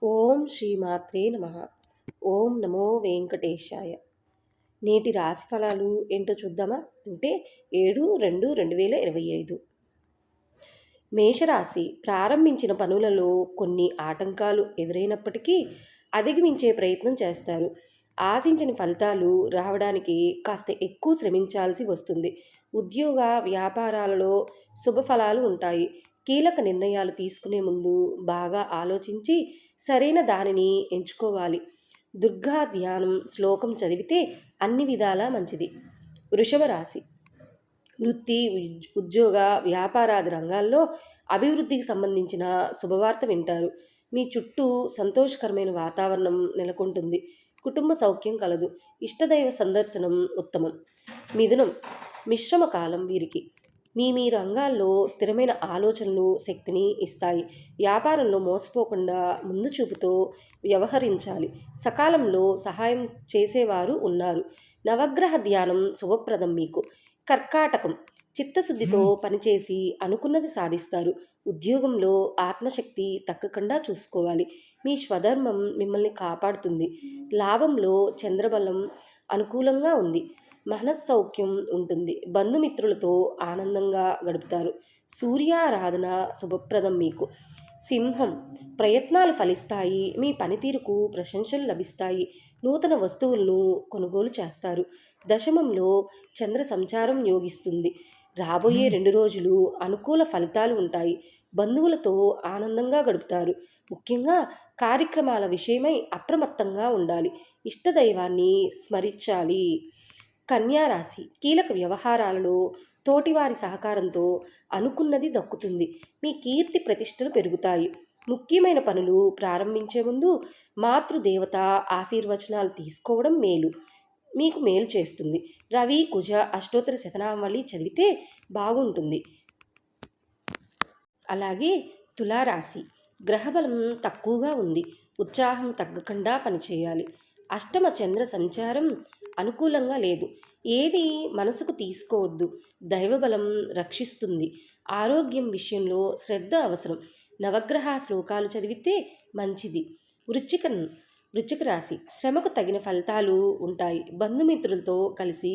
ఓం శ్రీమాత్రే నమః. ఓం నమో వెంకటేశాయ. నేటి రాశి ఫలాలు ఏంటో చూద్దామా? అంటే 7/2/2025. మేషరాశి ప్రారంభించిన పనులలో కొన్ని ఆటంకాలు ఎదురైనప్పటికీ అధిగమించే ప్రయత్నం చేస్తారు. ఆశించిన ఫలితాలు రావడానికి కాస్త ఎక్కువ శ్రమించాల్సి వస్తుంది. ఉద్యోగ వ్యాపారాలలో శుభ ఫలాలు ఉంటాయి. కీలక నిర్ణయాలు తీసుకునే ముందు బాగా ఆలోచించి సరైన దానిని ఎంచుకోవాలి. దుర్గా ధ్యానం శ్లోకం చదివితే అన్ని విధాలా మంచిది. వృషభ రాశి వృత్తి, ఉద్యోగ వ్యాపారాది రంగాల్లో అభివృద్ధికి సంబంధించిన శుభవార్త వింటారు. మీ చుట్టూ సంతోషకరమైన వాతావరణం నెలకొంటుంది. కుటుంబ సౌఖ్యం కలదు. ఇష్టదైవ సందర్శనం ఉత్తమం. మిథునం మిశ్రమ కాలం వీరికి. మీ రంగాల్లో స్థిరమైన ఆలోచనలు శక్తిని ఇస్తాయి. వ్యాపారంలో మోసపోకుండా ముందు చూపుతో వ్యవహరించాలి. సకాలంలో సహాయం చేసేవారు ఉన్నారు. నవగ్రహ ధ్యానం శుభప్రదం మీకు. కర్కాటకం చిత్తశుద్ధితో పనిచేసి అనుకున్నది సాధిస్తారు. ఉద్యోగంలో ఆత్మశక్తి తగ్గకుండా చూసుకోవాలి. మీ స్వధర్మం మిమ్మల్ని కాపాడుతుంది. లాభంలో చంద్రబలం అనుకూలంగా ఉంది. మనస్సౌఖ్యం ఉంటుంది. బంధుమిత్రులతో ఆనందంగా గడుపుతారు. సూర్యారాధన శుభప్రదం మీకు. సింహం ప్రయత్నాలు ఫలిస్తాయి. మీ పనితీరుకు ప్రశంసలు లభిస్తాయి. నూతన వస్తువులను కొనుగోలు చేస్తారు. దశమంలో చంద్ర సంచారం యోగిస్తుంది. రాబోయే 2 రోజులు అనుకూల ఫలితాలు ఉంటాయి. బంధువులతో ఆనందంగా గడుపుతారు. ముఖ్యంగా కార్యక్రమాల విషయమై అప్రమత్తంగా ఉండాలి. ఇష్టదైవాన్ని స్మరించాలి. కన్యారాశి కీలక వ్యవహారాలలో తోటివారి సహకారంతో అనుకున్నది దక్కుతుంది. మీ కీర్తి ప్రతిష్టలు పెరుగుతాయి. ముఖ్యమైన పనులు ప్రారంభించే ముందు మాతృదేవత ఆశీర్వచనాలు తీసుకోవడం మీకు మేలు చేస్తుంది. రవి కుజ అష్టోత్తర శతనామావళి చదివితే బాగుంటుంది. అలాగే తులారాశి గ్రహబలం తక్కువగా ఉంది. ఉత్సాహం తగ్గకుండా పనిచేయాలి. అష్టమ చంద్ర సంచారం అనుకూలంగా లేదు. ఏది మనసుకు తీసుకోవద్దు. దైవబలం రక్షిస్తుంది. ఆరోగ్యం విషయంలో శ్రద్ధ అవసరం. నవగ్రహ శ్లోకాలు చదివితే మంచిది. వృశ్చిక రాశి శ్రమకు తగిన ఫలితాలు ఉంటాయి. బంధుమిత్రులతో కలిసి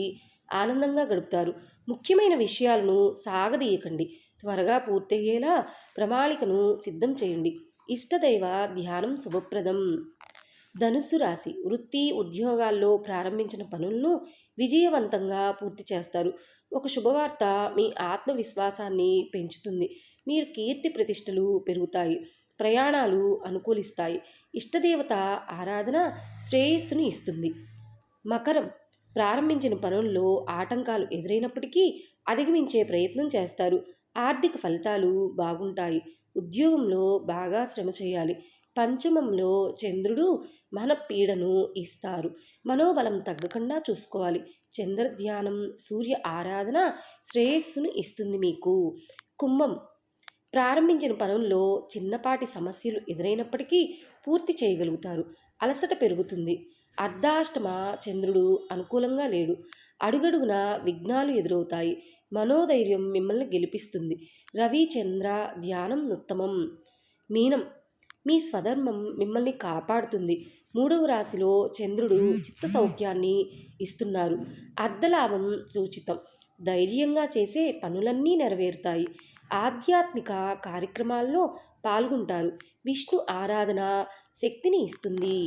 ఆనందంగా గడుపుతారు. ముఖ్యమైన విషయాలను సాగదీయకండి. త్వరగా పూర్తయ్యేలా ప్రణాళికను సిద్ధం చేయండి. ఇష్టదైవ ధ్యానం శుభప్రదం. ధనుస్సు రాశి వృత్తి, ఉద్యోగాల్లో ప్రారంభించిన పనులను విజయవంతంగా పూర్తి చేస్తారు. ఒక శుభవార్త మీ ఆత్మవిశ్వాసాన్ని పెంచుతుంది. మీరు కీర్తి ప్రతిష్టలు పెరుగుతాయి. ప్రయాణాలు అనుకూలిస్తాయి. ఇష్టదేవత ఆరాధన శ్రేయస్సును ఇస్తుంది. మకరం ప్రారంభించిన పనుల్లో ఆటంకాలు ఎదురైనప్పటికీ అధిగమించే ప్రయత్నం చేస్తారు. ఆర్థిక ఫలితాలు బాగుంటాయి. ఉద్యోగంలో బాగా శ్రమ చేయాలి. పంచమంలో చంద్రుడు మన పీడను ఇస్తారు. మనోబలం తగ్గకుండా చూసుకోవాలి. చంద్రధ్యానం సూర్య ఆరాధన శ్రేయస్సును ఇస్తుంది మీకు. కుంభం ప్రారంభించిన పనుల్లో చిన్నపాటి సమస్యలు ఎదురైనప్పటికీ పూర్తి చేయగలుగుతారు. అలసట పెరుగుతుంది. అర్ధాష్టమ చంద్రుడు అనుకూలంగా లేడు. అడుగడుగున విఘ్నాలు ఎదురవుతాయి. మనోధైర్యం మిమ్మల్ని గెలిపిస్తుంది. రవి చంద్ర ధ్యానం ఉత్తమం. మీనం మీ స్వధర్మం మిమ్మల్ని కాపాడుతుంది. 3వ రాశిలో చంద్రుడు చిత్త సౌఖ్యాన్ని ఇస్తున్నారు. అర్ధలాభం సూచితం. ధైర్యంగా చేసే పనులన్నీ నెరవేరుతాయి. ఆధ్యాత్మిక కార్యక్రమాల్లో పాల్గొంటారు. విష్ణు ఆరాధన శక్తిని ఇస్తుంది.